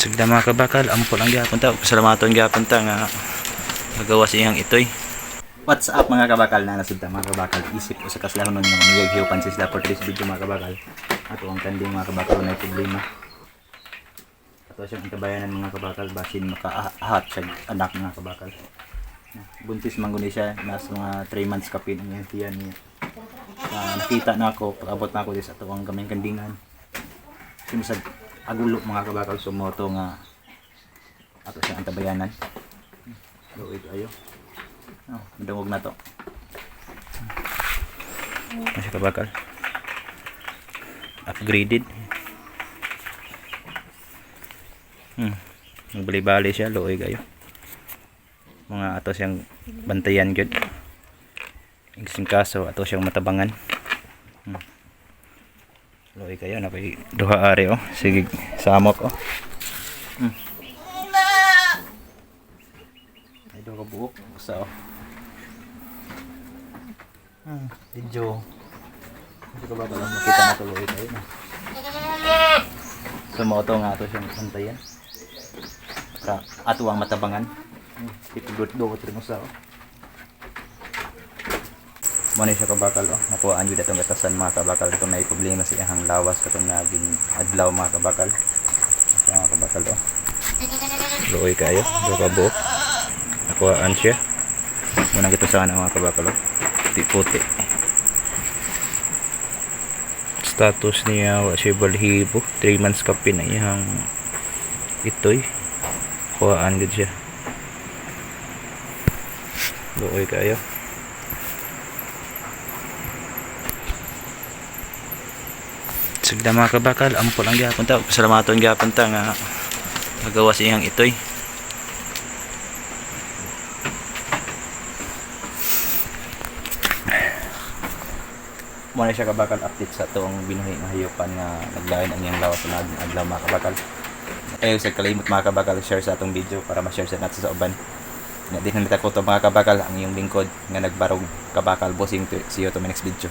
Sugda mga kabakal, ampo lang gyapon ta. Pasalamaton gyapon ta nga nagawa siyang itoy. What's up mga kabakal na nasugda mga kabakal. Isip ko sa kaslahon nun nga magighiupan sila for this video mga kabakal. Ato ang kanding mga kabakal na problema. Ato siyang intabayanan mga kabakal basin makaahat siya anak mga kabakal. Buntis man guni siya nas mga 3 months kapin ang tiyan niya. Nakita na ako pag-abot na ako sa ato ang kaming kandingan. Simusad agulo mga kabakal sumoto nga ato siyang antabayanan. Luwid ayo. Madungog na to. Masya kabakal. Upgraded. Nagbali-bali siya, luoy kayo. Mga ato siyang bantayan gyud. Ising kaso ato siyang matabangan. Luoy kayo na kay duha ari oh. Sige samok oh. Ay do ka buok sa oh. Video. Hindi ka ba lang makita na tuloy kayo na. Sumoto nga ato siyang bantayan. Sa ato ang matabangan. Ipigod-do rin mo sa oh. Muna siya kabakal oh. Nakuhaan yun itong gatasan mga kabakal. Itong may problema sa iyang lawas. Itong naging adlaw mga kabakal. Ito mga kabakal oh. Luoy kayo. Dukabo. Nakuhaan siya. Muna kita sana mga kabakal oh. Puti-puti. Status niya wa siya balhibo. 3 months kapin na iyang itoy. Kuhaan gud siya. Luoy kayo. Sugda mga kabakal, ampo lang gyapon ta. Pasalamaton gyapon ta nga nagawa siyang itoy. Muna siya kabakal update sa itong binuhi nga hayupan nga naglain ang iyang lawas sa naging adlaw mga kabakal. Ayaw sa kalimot mga kabakal share sa itong video para ma-share sa natin sa uban. Nga din nalita ko ito mga kabakal ang iyong lingkod nga nagbarog kabakal bossing to see you to my next video.